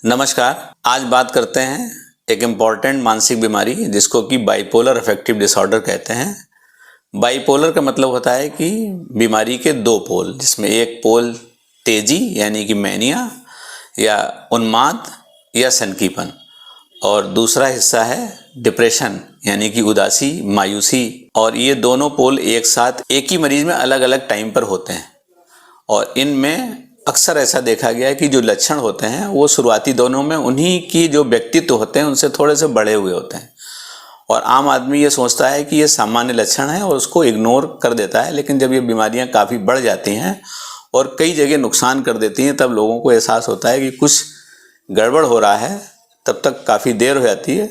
नमस्कार। आज बात करते हैं एक इम्पॉर्टेंट मानसिक बीमारी जिसको कि बाइपोलर अफेक्टिव डिसऑर्डर कहते हैं। बाइपोलर का मतलब होता है कि बीमारी के दो पोल, जिसमें एक पोल तेजी यानी कि मैनिया या उन्माद या सनकीपन, और दूसरा हिस्सा है डिप्रेशन यानी कि उदासी, मायूसी। और ये दोनों पोल एक साथ एक ही मरीज में अलग अलग टाइम पर होते हैं। और इनमें अक्सर ऐसा देखा गया है कि जो लक्षण होते हैं वो शुरुआती दोनों में उन्हीं की जो व्यक्तित्व होते हैं उनसे थोड़े से बढ़े हुए होते हैं। और आम आदमी ये सोचता है कि ये सामान्य लक्षण है और उसको इग्नोर कर देता है, लेकिन जब ये बीमारियां काफ़ी बढ़ जाती हैं और कई जगह नुकसान कर देती हैं तब लोगों को एहसास होता है कि कुछ गड़बड़ हो रहा है। तब तक काफ़ी देर हो जाती है।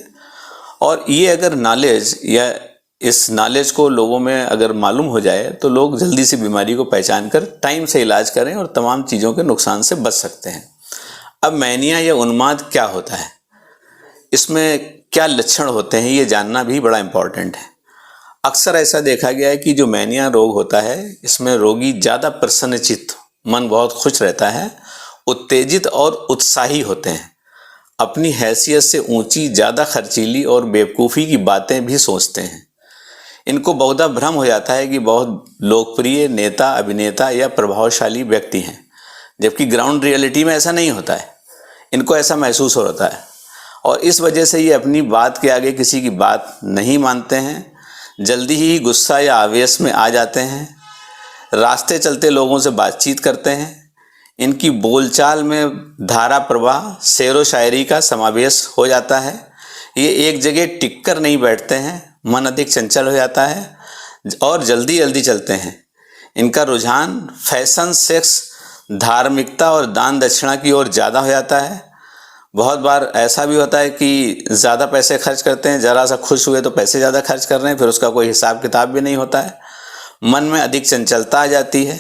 और ये अगर नॉलेज या इस नॉलेज को लोगों में अगर मालूम हो जाए तो लोग जल्दी से बीमारी को पहचान कर टाइम से इलाज करें और तमाम चीज़ों के नुकसान से बच सकते हैं। अब मैनिया या उन्माद क्या होता है, इसमें क्या लक्षण होते हैं, ये जानना भी बड़ा इम्पॉर्टेंट है। अक्सर ऐसा देखा गया है कि जो मैनिया रोग होता है इसमें रोगी ज़्यादा प्रसन्नचित्त, मन बहुत खुश रहता है, उत्तेजित और उत्साही होते हैं, अपनी हैसियत से ऊंची, ज़्यादा खर्चीली और बेवकूफ़ी की बातें भी सोचते हैं। इनको बहुधा भ्रम हो जाता है कि बहुत लोकप्रिय नेता, अभिनेता या प्रभावशाली व्यक्ति हैं, जबकि ग्राउंड रियलिटी में ऐसा नहीं होता है। इनको ऐसा महसूस होता है और इस वजह से ये अपनी बात के आगे किसी की बात नहीं मानते हैं, जल्दी ही गुस्सा या आवेश में आ जाते हैं, रास्ते चलते लोगों से बातचीत करते हैं। इनकी बोलचाल में धारा प्रवाह, शेरो शायरी का समावेश हो जाता है। ये एक जगह टिक कर नहीं बैठते हैं, मन अधिक चंचल हो जाता है और जल्दी जल्दी चलते हैं। इनका रुझान फैशन, सेक्स, धार्मिकता और दान दक्षिणा की ओर ज़्यादा हो जाता है। बहुत बार ऐसा भी होता है कि ज़्यादा पैसे खर्च करते हैं, ज़रा सा खुश हुए तो पैसे ज़्यादा खर्च कर रहे हैं, फिर उसका कोई हिसाब किताब भी नहीं होता है। मन में अधिक चंचलता आ जाती है।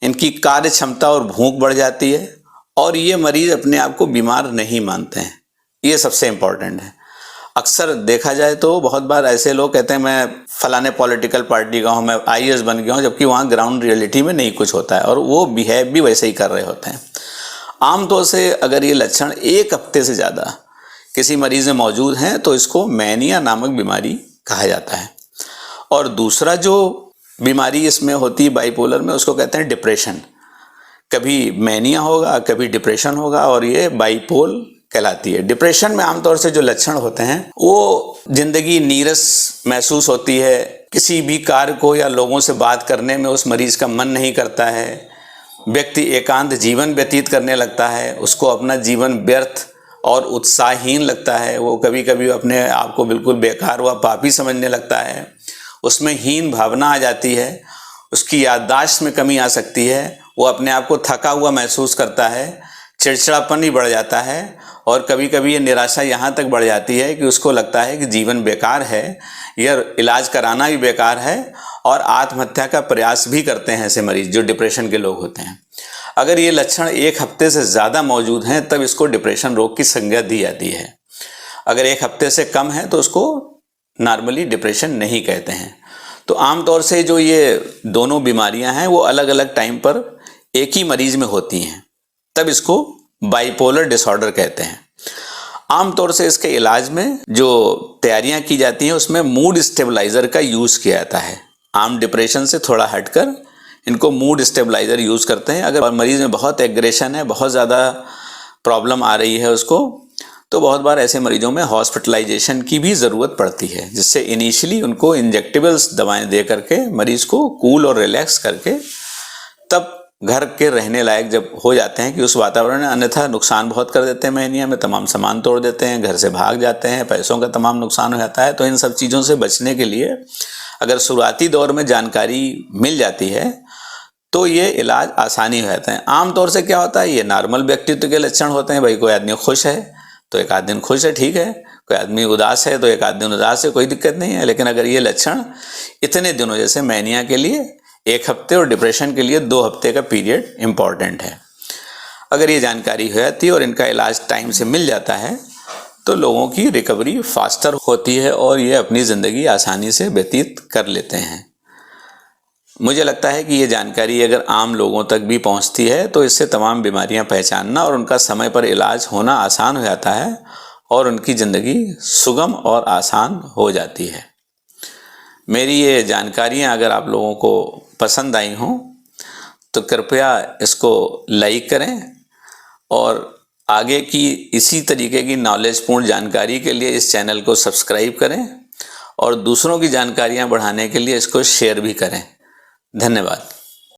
इनकी कार्य क्षमता और भूख बढ़ जाती है और ये मरीज अपने आप को बीमार नहीं मानते हैं। ये सबसे इम्पॉर्टेंट है। अक्सर देखा जाए तो बहुत बार ऐसे लोग कहते हैं मैं फलाने पॉलिटिकल पार्टी का हूँ, मैं आईएएस बन गया हूँ, जबकि वहाँ ग्राउंड रियलिटी में नहीं कुछ होता है और वो बिहेव भी वैसे ही कर रहे होते हैं। आमतौर से अगर ये लक्षण एक हफ्ते से ज़्यादा किसी मरीज में मौजूद हैं तो इसको मैनिया नामक बीमारी कहा जाता है। और दूसरा जो बीमारी इसमें होती है बाइपोलर में, उसको कहते हैं डिप्रेशन। कभी मैनिया होगा, कभी डिप्रेशन होगा और ये बाइपोल कहलाती है। डिप्रेशन में आमतौर से जो लक्षण होते हैं वो जिंदगी नीरस महसूस होती है, किसी भी कार्य को या लोगों से बात करने में उस मरीज का मन नहीं करता है, व्यक्ति एकांत जीवन व्यतीत करने लगता है, उसको अपना जीवन व्यर्थ और उत्साहहीन लगता है, वो कभी कभी अपने आप को बिल्कुल बेकार व पापी समझने लगता है, उसमें हीन भावना आ जाती है, उसकी याददाश्त में कमी आ सकती है, वो अपने आप को थका हुआ महसूस करता है, चिड़चिड़ापन भी बढ़ जाता है और कभी कभी ये निराशा यहाँ तक बढ़ जाती है कि उसको लगता है कि जीवन बेकार है, यह इलाज कराना भी बेकार है और आत्महत्या का प्रयास भी करते हैं ऐसे मरीज जो डिप्रेशन के लोग होते हैं। अगर ये लक्षण एक हफ्ते से ज़्यादा मौजूद हैं तब इसको डिप्रेशन रोग की संज्ञा दी जाती है। अगर एक हफ्ते से कम है तो उसको नॉर्मली डिप्रेशन नहीं कहते हैं। तो आमतौर से जो ये दोनों बीमारियां हैं वो अलग अलग टाइम पर एक ही मरीज में होती हैं, तब इसको बाइपोलर डिसऑर्डर कहते हैं। आमतौर से इसके इलाज में जो तैयारियां की जाती हैं उसमें मूड स्टेबलाइजर का यूज़ किया जाता है। आम डिप्रेशन से थोड़ा हटकर इनको मूड स्टेबलाइजर यूज़ करते हैं। अगर मरीज में बहुत एग्रेशन है, बहुत ज़्यादा प्रॉब्लम आ रही है उसको, तो बहुत बार ऐसे मरीजों में हॉस्पिटलाइजेशन की भी ज़रूरत पड़ती है, जिससे इनिशियली उनको इंजेक्टेबल्स दवाएं दे करके मरीज को कूल और रिलैक्स करके तब घर के रहने लायक जब हो जाते हैं कि उस वातावरण में, अन्यथा नुकसान बहुत कर देते हैं मैनिया में, तमाम सामान तोड़ देते हैं, घर से भाग जाते हैं, पैसों का तमाम नुकसान हो जाता है। तो इन सब चीज़ों से बचने के लिए अगर शुरुआती दौर में जानकारी मिल जाती है तो ये इलाज आसानी हो जाता है। आमतौर से क्या होता है, ये नॉर्मल व्यक्तित्व के लक्षण होते हैं। भाई कोई आदमी खुश है तो एक आध दिन खुश है, ठीक है, कोई आदमी उदास है तो एक आध दिन उदास है, कोई दिक्कत नहीं है। लेकिन अगर ये लक्षण इतने दिनों, जैसे मैनिया के लिए एक हफ्ते और डिप्रेशन के लिए 2 हफ्ते का पीरियड इम्पॉर्टेंट है, अगर ये जानकारी हो जाती है और इनका इलाज टाइम से मिल जाता है तो लोगों की रिकवरी फास्टर होती है और ये अपनी ज़िंदगी आसानी से व्यतीत कर लेते हैं। मुझे लगता है कि ये जानकारी अगर आम लोगों तक भी पहुंचती है तो इससे तमाम बीमारियां पहचानना और उनका समय पर इलाज होना आसान हो जाता है और उनकी ज़िंदगी सुगम और आसान हो जाती है। मेरी ये जानकारियां अगर आप लोगों को पसंद आई हों तो कृपया इसको लाइक करें और आगे की इसी तरीके की नॉलेजपूर्ण जानकारी के लिए इस चैनल को सब्सक्राइब करें और दूसरों की जानकारियां बढ़ाने के लिए इसको शेयर भी करें। धन्यवाद।